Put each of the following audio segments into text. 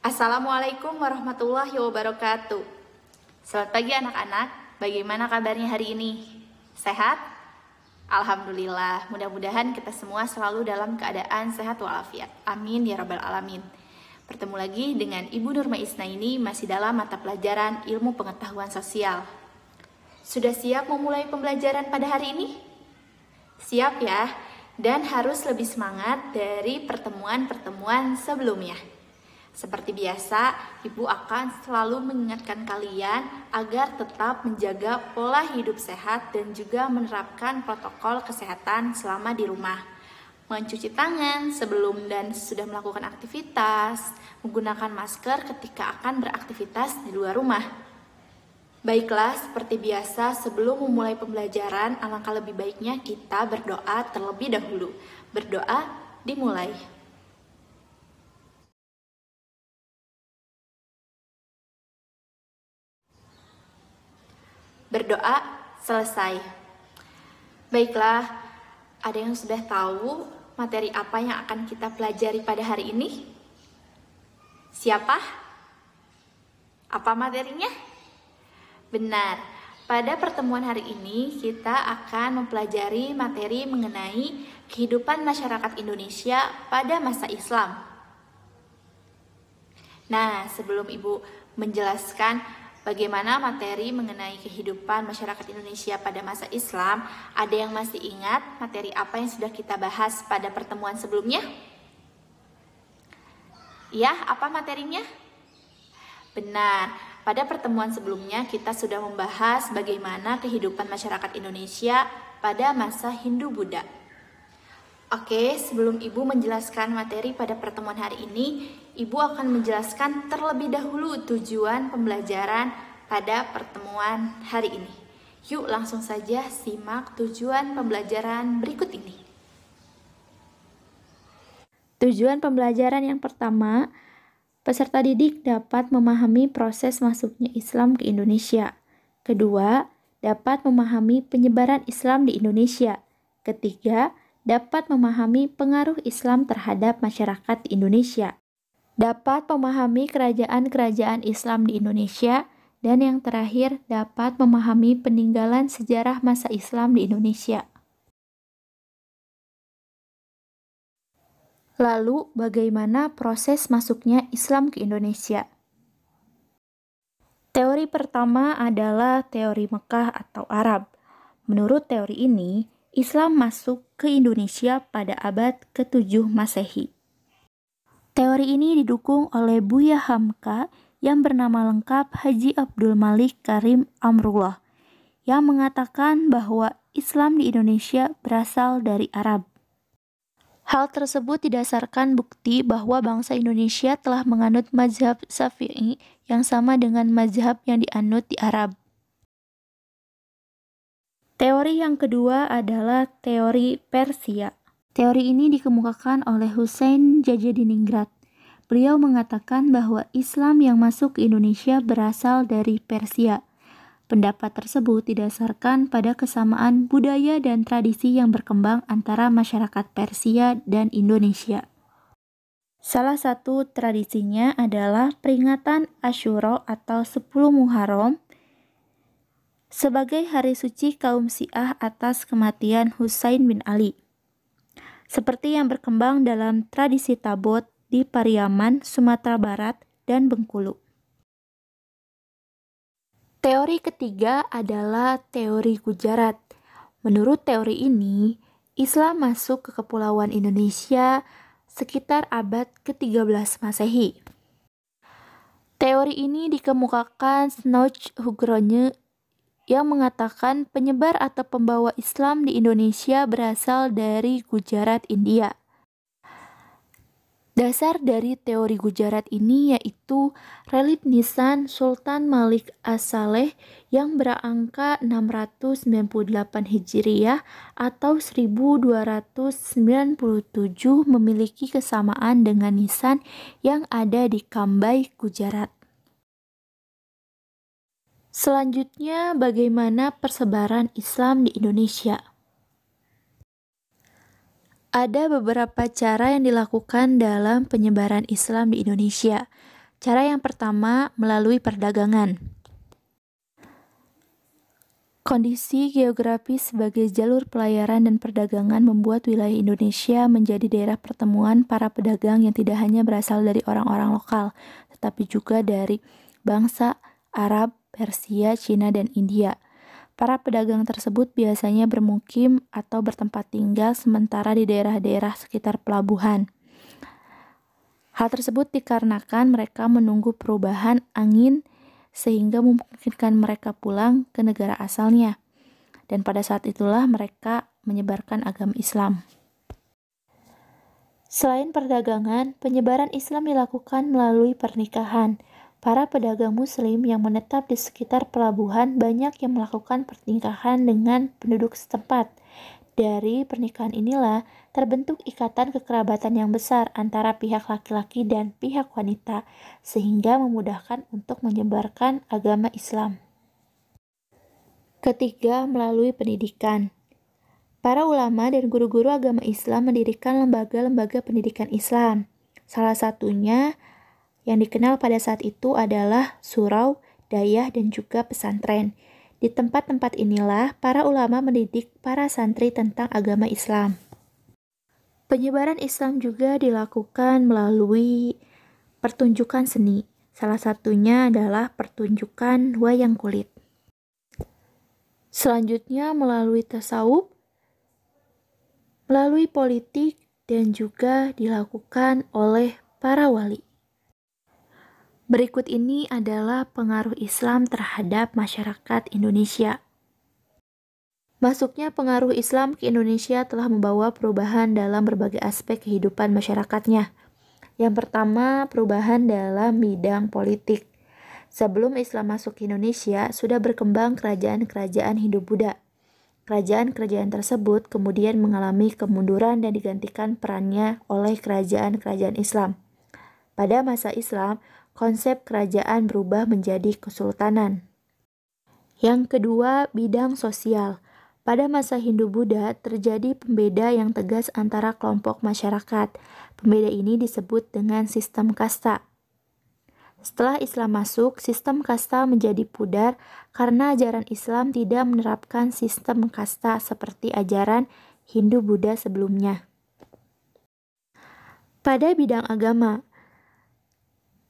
Assalamualaikum warahmatullahi wabarakatuh. Selamat pagi anak-anak, bagaimana kabarnya hari ini? Sehat? Alhamdulillah, mudah-mudahan kita semua selalu dalam keadaan sehat walafiat. Amin ya rabbal alamin. Bertemu lagi dengan Ibu Nurma Isnaini masih dalam mata pelajaran ilmu pengetahuan sosial. Sudah siap memulai pembelajaran pada hari ini? Siap ya, dan harus lebih semangat dari pertemuan-pertemuan sebelumnya. Seperti biasa, Ibu akan selalu mengingatkan kalian agar tetap menjaga pola hidup sehat dan juga menerapkan protokol kesehatan selama di rumah. Mencuci tangan sebelum dan sesudah melakukan aktivitas, menggunakan masker ketika akan beraktivitas di luar rumah. Baiklah, seperti biasa sebelum memulai pembelajaran, alangkah lebih baiknya kita berdoa terlebih dahulu. Berdoa dimulai. Berdoa selesai. Baiklah, ada yang sudah tahu materi apa yang akan kita pelajari pada hari ini? Siapa? Apa materinya? Benar, pada pertemuan hari ini kita akan mempelajari materi mengenai kehidupan masyarakat Indonesia pada masa Islam. Nah, sebelum Ibu menjelaskan bagaimana materi mengenai kehidupan masyarakat Indonesia pada masa Islam, ada yang masih ingat materi apa yang sudah kita bahas pada pertemuan sebelumnya? Ya, apa materinya? Benar, pada pertemuan sebelumnya kita sudah membahas bagaimana kehidupan masyarakat Indonesia pada masa Hindu-Buddha. Oke, sebelum Ibu menjelaskan materi pada pertemuan hari ini, Ibu akan menjelaskan terlebih dahulu tujuan pembelajaran pada pertemuan hari ini. Yuk langsung saja simak tujuan pembelajaran berikut ini. Tujuan pembelajaran yang pertama, peserta didik dapat memahami proses masuknya Islam ke Indonesia. Kedua, dapat memahami penyebaran Islam di Indonesia. Ketiga, dapat memahami pengaruh Islam terhadap masyarakat di Indonesia. Dapat memahami kerajaan-kerajaan Islam di Indonesia. Dan yang terakhir, dapat memahami peninggalan sejarah masa Islam di Indonesia. Lalu, bagaimana proses masuknya Islam ke Indonesia? Teori pertama adalah teori Mekah atau Arab. Menurut teori ini, Islam masuk ke Indonesia pada abad ke-7 Masehi. Teori ini didukung oleh Buya Hamka yang bernama lengkap Haji Abdul Malik Karim Amrullah, yang mengatakan bahwa Islam di Indonesia berasal dari Arab. Hal tersebut didasarkan bukti bahwa bangsa Indonesia telah menganut mazhab Syafi'i yang sama dengan mazhab yang dianut di Arab. Teori yang kedua adalah teori Persia. Teori ini dikemukakan oleh Hussein Jajadiningrat. Beliau mengatakan bahwa Islam yang masuk ke Indonesia berasal dari Persia. Pendapat tersebut didasarkan pada kesamaan budaya dan tradisi yang berkembang antara masyarakat Persia dan Indonesia. Salah satu tradisinya adalah peringatan Asyura atau 10 Muharram sebagai hari suci kaum Syiah atas kematian Husain bin Ali. Seperti yang berkembang dalam tradisi Tabot di Pariaman, Sumatera Barat, dan Bengkulu. Teori ketiga adalah teori Gujarat. Menurut teori ini, Islam masuk ke Kepulauan Indonesia sekitar abad ke-13 Masehi. Teori ini dikemukakan Snouch Hugrogne yang mengatakan penyebar atau pembawa Islam di Indonesia berasal dari Gujarat, India. Dasar dari teori Gujarat ini yaitu relief nisan Sultan Malik As-Saleh yang berangka 698 Hijriah atau 1297 memiliki kesamaan dengan nisan yang ada di Kambai, Gujarat. Selanjutnya, bagaimana persebaran Islam di Indonesia? Ada beberapa cara yang dilakukan dalam penyebaran Islam di Indonesia. Cara yang pertama, melalui perdagangan. Kondisi geografis sebagai jalur pelayaran dan perdagangan membuat wilayah Indonesia menjadi daerah pertemuan para pedagang yang tidak hanya berasal dari orang-orang lokal, tetapi juga dari bangsa Arab, Persia, Cina, dan India. Para pedagang tersebut biasanya bermukim atau bertempat tinggal sementara di daerah-daerah sekitar pelabuhan. Hal tersebut dikarenakan mereka menunggu perubahan angin sehingga memungkinkan mereka pulang ke negara asalnya. Dan pada saat itulah mereka menyebarkan agama Islam. Selain perdagangan, penyebaran Islam dilakukan melalui pernikahan. Para pedagang muslim yang menetap di sekitar pelabuhan banyak yang melakukan pernikahan dengan penduduk setempat. Dari pernikahan inilah terbentuk ikatan kekerabatan yang besar antara pihak laki-laki dan pihak wanita, sehingga memudahkan untuk menyebarkan agama Islam. Ketiga, melalui pendidikan. Para ulama dan guru-guru agama Islam mendirikan lembaga-lembaga pendidikan Islam. Salah satunya yang dikenal pada saat itu adalah surau, dayah, dan juga pesantren. Di tempat-tempat inilah para ulama mendidik para santri tentang agama Islam. Penyebaran Islam juga dilakukan melalui pertunjukan seni. Salah satunya adalah pertunjukan wayang kulit. Selanjutnya melalui tasawuf, melalui politik, dan juga dilakukan oleh para wali. Berikut ini adalah pengaruh Islam terhadap masyarakat Indonesia. Masuknya pengaruh Islam ke Indonesia telah membawa perubahan dalam berbagai aspek kehidupan masyarakatnya. Yang pertama, perubahan dalam bidang politik. Sebelum Islam masuk ke Indonesia, sudah berkembang kerajaan-kerajaan Hindu-Buddha. Kerajaan-kerajaan tersebut kemudian mengalami kemunduran dan digantikan perannya oleh kerajaan-kerajaan Islam. Pada masa Islam, konsep kerajaan berubah menjadi kesultanan. Yang kedua, bidang sosial. Pada masa Hindu-Buddha terjadi pembeda yang tegas antara kelompok masyarakat. Pembeda ini disebut dengan sistem kasta. Setelah Islam masuk, sistem kasta menjadi pudar karena ajaran Islam tidak menerapkan sistem kasta seperti ajaran Hindu-Buddha sebelumnya. Pada bidang agama,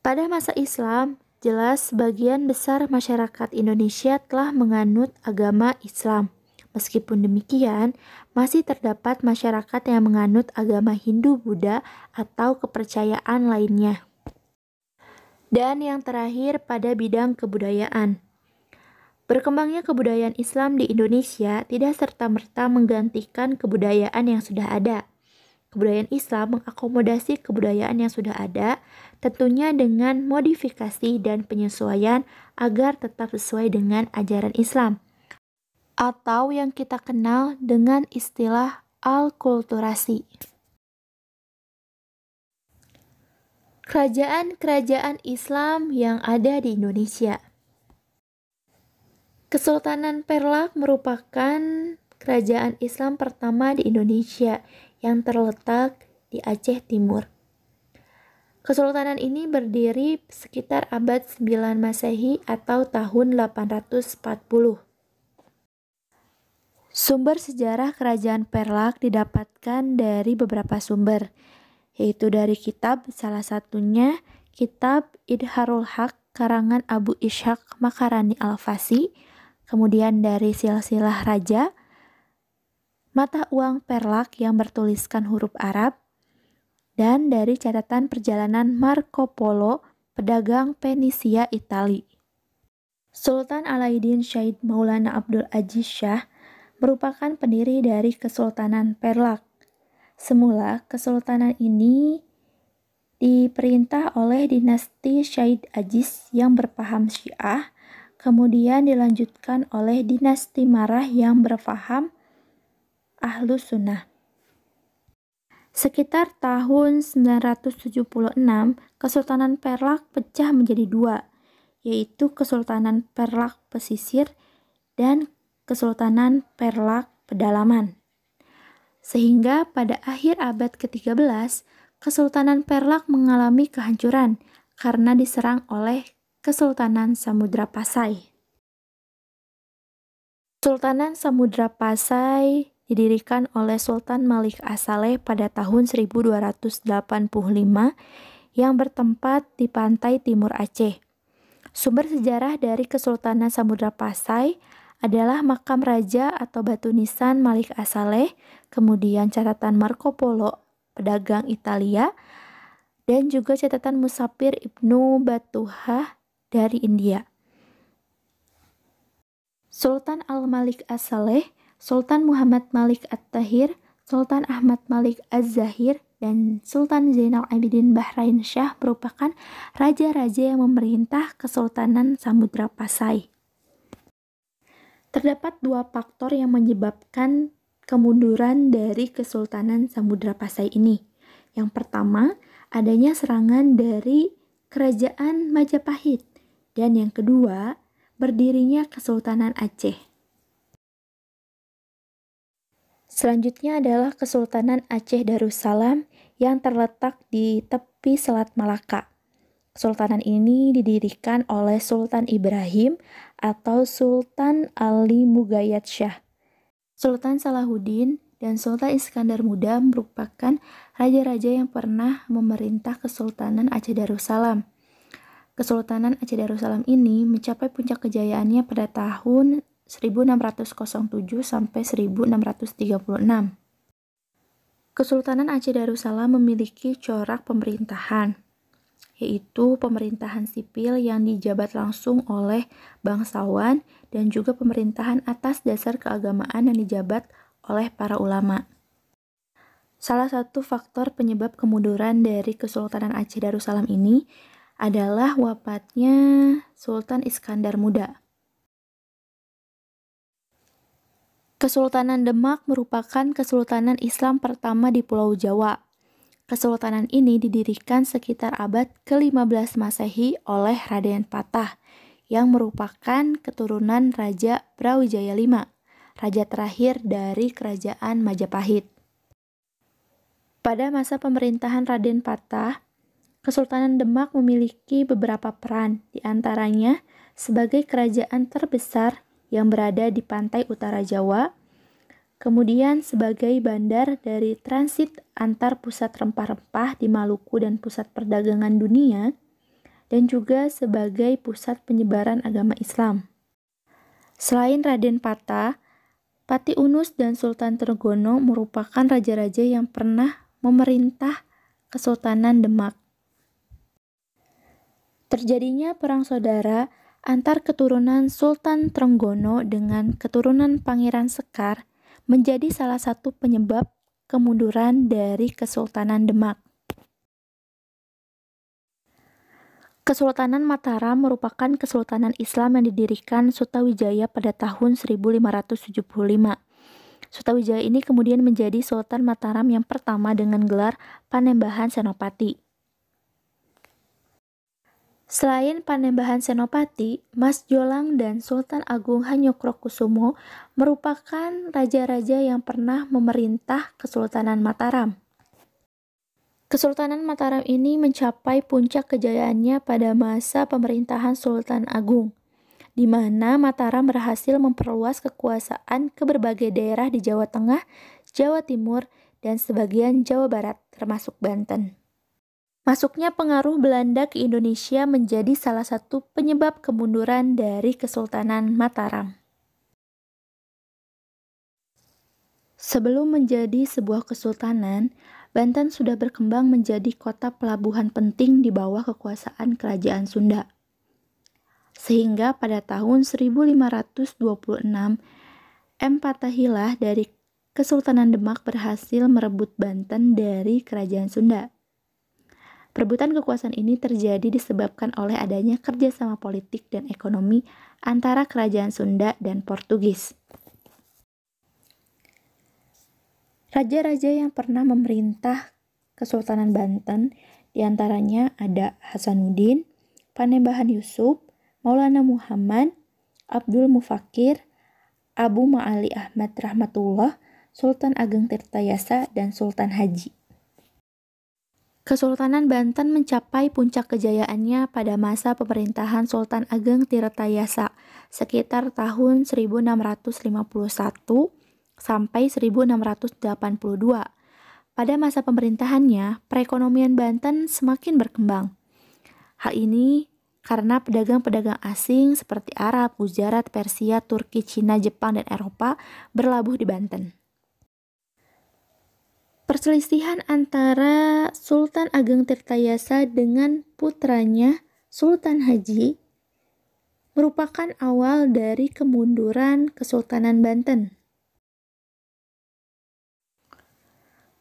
pada masa Islam, jelas sebagian besar masyarakat Indonesia telah menganut agama Islam. Meskipun demikian, masih terdapat masyarakat yang menganut agama Hindu-Buddha atau kepercayaan lainnya. Dan yang terakhir pada bidang kebudayaan. Berkembangnya kebudayaan Islam di Indonesia tidak serta-merta menggantikan kebudayaan yang sudah ada. Kebudayaan Islam mengakomodasi kebudayaan yang sudah ada, tentunya dengan modifikasi dan penyesuaian agar tetap sesuai dengan ajaran Islam, atau yang kita kenal dengan istilah alkulturasi. Kerajaan-kerajaan Islam yang ada di Indonesia. Kesultanan Perlak merupakan kerajaan Islam pertama di Indonesia yang terletak di Aceh Timur. Kesultanan ini berdiri sekitar abad 9 Masehi atau tahun 840. Sumber sejarah kerajaan Perlak didapatkan dari beberapa sumber, yaitu dari kitab, salah satunya kitab Idharul Haq karangan Abu Ishaq Makarani Al-Fasi, kemudian dari silsilah raja, mata uang Perlak yang bertuliskan huruf Arab, dan dari catatan perjalanan Marco Polo, pedagang Fenisia Itali. Sultan Alauddin Syed Maulana Abdul Aziz Shah merupakan pendiri dari Kesultanan Perlak. Semula, kesultanan ini diperintah oleh dinasti Syed Aziz yang berpaham Syiah, kemudian dilanjutkan oleh dinasti Marah yang berpaham Ahlus Sunnah. Sekitar tahun 976, Kesultanan Perlak pecah menjadi dua, yaitu Kesultanan Perlak Pesisir dan Kesultanan Perlak Pedalaman. Sehingga pada akhir abad ke-13, Kesultanan Perlak mengalami kehancuran karena diserang oleh Kesultanan Samudra Pasai. Kesultanan Samudra Pasai didirikan oleh Sultan Malik As-Saleh pada tahun 1285 yang bertempat di pantai timur Aceh. Sumber sejarah dari Kesultanan Samudra Pasai adalah makam raja atau batu nisan Malik As-Saleh, kemudian catatan Marco Polo, pedagang Italia, dan juga catatan Musafir Ibnu Battuhah dari India. Sultan Al-Malik As-Saleh, Sultan Muhammad Malik At-Tahir, Sultan Ahmad Malik Az-Zahir, dan Sultan Zainal Abidin Bahrain Shah merupakan raja-raja yang memerintah Kesultanan Samudra Pasai. Terdapat dua faktor yang menyebabkan kemunduran dari Kesultanan Samudra Pasai ini. Yang pertama, adanya serangan dari Kerajaan Majapahit, dan yang kedua, berdirinya Kesultanan Aceh. Selanjutnya adalah Kesultanan Aceh Darussalam yang terletak di tepi Selat Malaka. Kesultanan ini didirikan oleh Sultan Ibrahim atau Sultan Ali Mugayyad Shah. Sultan Salahuddin dan Sultan Iskandar Muda merupakan raja-raja yang pernah memerintah Kesultanan Aceh Darussalam. Kesultanan Aceh Darussalam ini mencapai puncak kejayaannya pada tahun 1607 sampai 1636. Kesultanan Aceh Darussalam memiliki corak pemerintahan, yaitu pemerintahan sipil yang dijabat langsung oleh bangsawan dan juga pemerintahan atas dasar keagamaan yang dijabat oleh para ulama. Salah satu faktor penyebab kemunduran dari Kesultanan Aceh Darussalam ini adalah wafatnya Sultan Iskandar Muda. Kesultanan Demak merupakan kesultanan Islam pertama di Pulau Jawa. Kesultanan ini didirikan sekitar abad ke-15 Masehi oleh Raden Patah, yang merupakan keturunan Raja Brawijaya V, raja terakhir dari Kerajaan Majapahit. Pada masa pemerintahan Raden Patah, Kesultanan Demak memiliki beberapa peran, di antaranya sebagai kerajaan terbesar yang berada di pantai utara Jawa, kemudian sebagai bandar dari transit antar pusat rempah-rempah di Maluku dan pusat perdagangan dunia, dan juga sebagai pusat penyebaran agama Islam. Selain Raden Patah, Pati Unus dan Sultan Trenggono merupakan raja-raja yang pernah memerintah Kesultanan Demak. Terjadinya perang saudara antar keturunan Sultan Trenggono dengan keturunan Pangeran Sekar menjadi salah satu penyebab kemunduran dari Kesultanan Demak. Kesultanan Mataram merupakan kesultanan Islam yang didirikan Sutawijaya pada tahun 1575. Sutawijaya ini kemudian menjadi Sultan Mataram yang pertama dengan gelar Panembahan Senopati. Selain Panembahan Senopati, Mas Jolang dan Sultan Agung Hanyokrokusumo merupakan raja-raja yang pernah memerintah Kesultanan Mataram. Kesultanan Mataram ini mencapai puncak kejayaannya pada masa pemerintahan Sultan Agung, di mana Mataram berhasil memperluas kekuasaan ke berbagai daerah di Jawa Tengah, Jawa Timur, dan sebagian Jawa Barat, termasuk Banten. Masuknya pengaruh Belanda ke Indonesia menjadi salah satu penyebab kemunduran dari Kesultanan Mataram. Sebelum menjadi sebuah kesultanan, Banten sudah berkembang menjadi kota pelabuhan penting di bawah kekuasaan Kerajaan Sunda. Sehingga pada tahun 1526, M. Fathahilah dari Kesultanan Demak berhasil merebut Banten dari Kerajaan Sunda. Perebutan kekuasaan ini terjadi disebabkan oleh adanya kerjasama politik dan ekonomi antara Kerajaan Sunda dan Portugis. Raja-raja yang pernah memerintah Kesultanan Banten diantaranya ada Hasanuddin, Panembahan Yusuf, Maulana Muhammad, Abdul Mufakir, Abu Ma'ali Ahmad Rahmatullah, Sultan Ageng Tirtayasa, dan Sultan Haji. Kesultanan Banten mencapai puncak kejayaannya pada masa pemerintahan Sultan Ageng Tirtayasa sekitar tahun 1651 sampai 1682. Pada masa pemerintahannya, perekonomian Banten semakin berkembang. Hal ini karena pedagang-pedagang asing seperti Arab, Gujarat, Persia, Turki, Cina, Jepang, dan Eropa berlabuh di Banten. Perselisihan antara Sultan Ageng Tirtayasa dengan putranya Sultan Haji merupakan awal dari kemunduran Kesultanan Banten.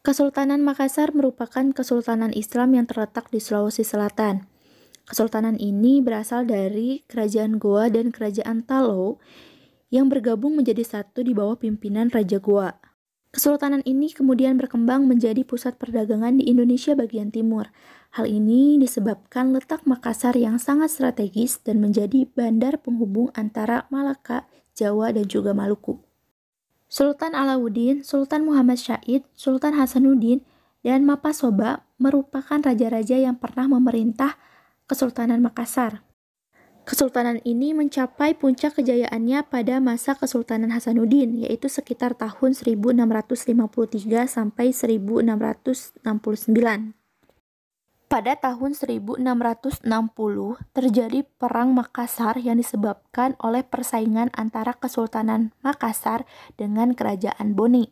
Kesultanan Makassar merupakan kesultanan Islam yang terletak di Sulawesi Selatan. Kesultanan ini berasal dari Kerajaan Goa dan Kerajaan Talo yang bergabung menjadi satu di bawah pimpinan Raja Goa. Kesultanan ini kemudian berkembang menjadi pusat perdagangan di Indonesia bagian timur. Hal ini disebabkan letak Makassar yang sangat strategis dan menjadi bandar penghubung antara Malaka, Jawa, dan juga Maluku. Sultan Alauddin, Sultan Muhammad Syahid, Sultan Hasanuddin, dan Mapasoba merupakan raja-raja yang pernah memerintah Kesultanan Makassar. Kesultanan ini mencapai puncak kejayaannya pada masa Kesultanan Hasanuddin, yaitu sekitar tahun 1653 sampai 1669. Pada tahun 1660 terjadi Perang Makassar yang disebabkan oleh persaingan antara Kesultanan Makassar dengan Kerajaan Bone,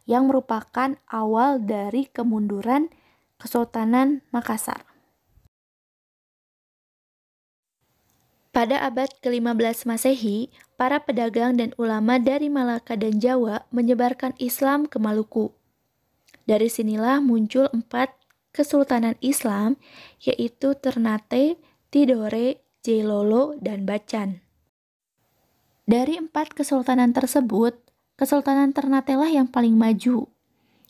yang merupakan awal dari kemunduran Kesultanan Makassar. Pada abad ke-15 Masehi, para pedagang dan ulama dari Malaka dan Jawa menyebarkan Islam ke Maluku. Dari sinilah muncul 4 kesultanan Islam, yaitu Ternate, Tidore, Jailolo, dan Bacan. Dari 4 kesultanan tersebut, Kesultanan Ternate lah yang paling maju.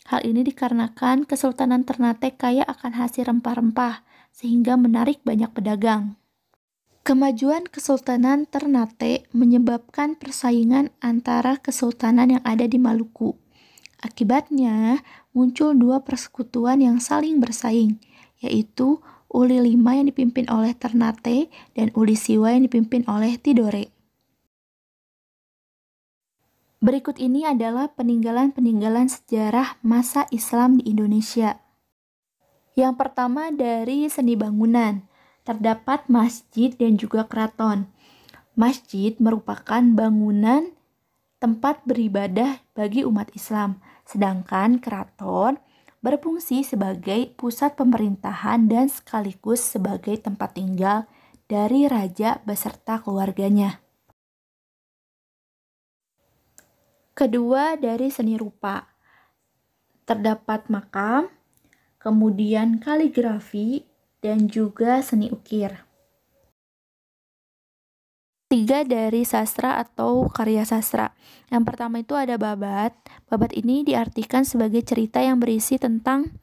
Hal ini dikarenakan Kesultanan Ternate kaya akan hasil rempah-rempah, sehingga menarik banyak pedagang. Kemajuan Kesultanan Ternate menyebabkan persaingan antara kesultanan yang ada di Maluku. Akibatnya, muncul 2 persekutuan yang saling bersaing, yaitu Uli V yang dipimpin oleh Ternate dan Uli Siwa yang dipimpin oleh Tidore. Berikut ini adalah peninggalan-peninggalan sejarah masa Islam di Indonesia. Yang pertama dari seni bangunan. Terdapat masjid dan juga keraton. Masjid merupakan bangunan tempat beribadah bagi umat Islam, sedangkan keraton berfungsi sebagai pusat pemerintahan dan sekaligus sebagai tempat tinggal dari raja beserta keluarganya. Kedua dari seni rupa. Terdapat makam, kemudian kaligrafi, dan juga seni ukir. 3 dari sastra atau karya sastra. Yang pertama itu ada babat. Babat ini diartikan sebagai cerita yang berisi tentang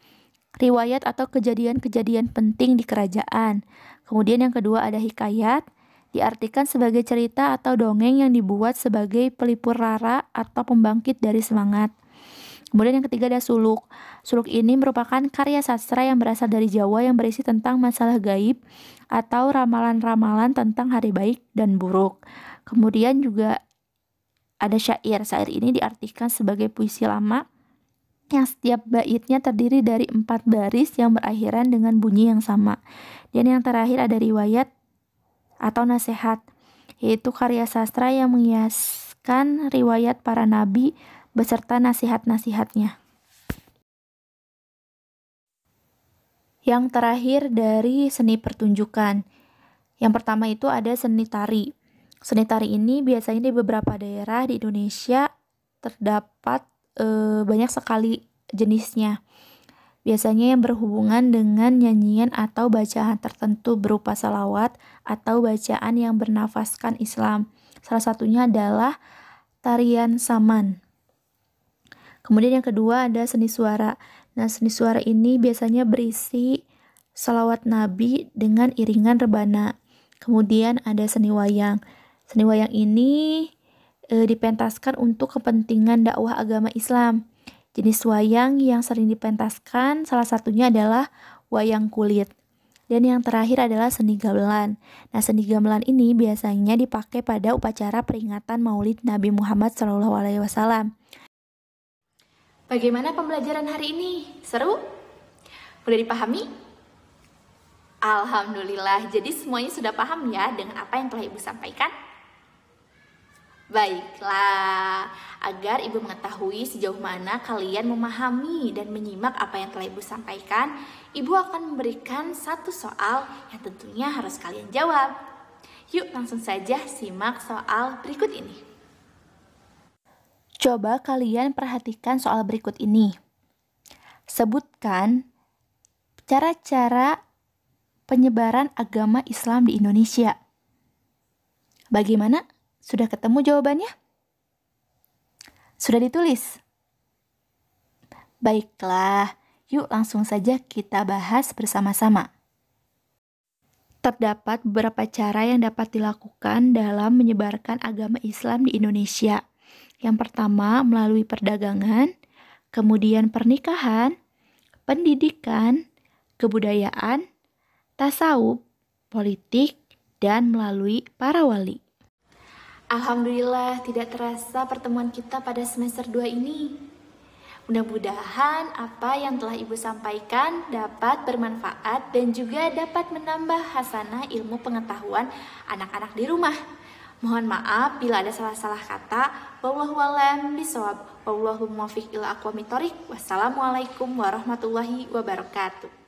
riwayat atau kejadian-kejadian penting di kerajaan. Kemudian yang kedua ada hikayat, diartikan sebagai cerita atau dongeng yang dibuat sebagai pelipur rara atau pembangkit dari semangat. Kemudian yang ketiga ada suluk. Suluk ini merupakan karya sastra yang berasal dari Jawa yang berisi tentang masalah gaib atau ramalan-ramalan tentang hari baik dan buruk. Kemudian juga ada syair. Syair ini diartikan sebagai puisi lama yang setiap baitnya terdiri dari 4 baris yang berakhiran dengan bunyi yang sama. Dan yang terakhir ada riwayat atau nasihat, yaitu karya sastra yang mengiaskan riwayat para nabi beserta nasihat-nasihatnya. Yang terakhir dari seni pertunjukan. Yang pertama itu ada seni tari. Seni tari ini biasanya di beberapa daerah di Indonesia terdapat banyak sekali jenisnya. Biasanya yang berhubungan dengan nyanyian atau bacaan tertentu berupa salawat atau bacaan yang bernafaskan Islam. Salah satunya adalah tarian saman. Kemudian yang kedua ada seni suara. Nah, seni suara ini biasanya berisi salawat Nabi dengan iringan rebana. Kemudian ada seni wayang. Seni wayang ini dipentaskan untuk kepentingan dakwah agama Islam. Jenis wayang yang sering dipentaskan salah satunya adalah wayang kulit. Dan yang terakhir adalah seni gamelan. Nah, seni gamelan ini biasanya dipakai pada upacara peringatan Maulid Nabi Muhammad SAW. Bagaimana pembelajaran hari ini? Seru? Udah dipahami? Alhamdulillah, jadi semuanya sudah paham ya dengan apa yang telah Ibu sampaikan? Baiklah, agar Ibu mengetahui sejauh mana kalian memahami dan menyimak apa yang telah Ibu sampaikan, Ibu akan memberikan satu soal yang tentunya harus kalian jawab. Yuk langsung saja simak soal berikut ini. Coba kalian perhatikan soal berikut ini. Sebutkan cara-cara penyebaran agama Islam di Indonesia. Bagaimana? Sudah ketemu jawabannya? Sudah ditulis? Baiklah, yuk langsung saja kita bahas bersama-sama. Terdapat beberapa cara yang dapat dilakukan dalam menyebarkan agama Islam di Indonesia. Yang pertama, melalui perdagangan, kemudian pernikahan, pendidikan, kebudayaan, tasawuf, politik, dan melalui para wali. Alhamdulillah, tidak terasa pertemuan kita pada semester 2 ini. Mudah-mudahan apa yang telah Ibu sampaikan dapat bermanfaat dan juga dapat menambah hasanah ilmu pengetahuan anak-anak di rumah. Mohon maaf bila ada salah-salah kata. Wallahu a'lam bishawab. Wallahu muwaffiq ila aqwamit thoriq. Wassalamualaikum warahmatullahi wabarakatuh.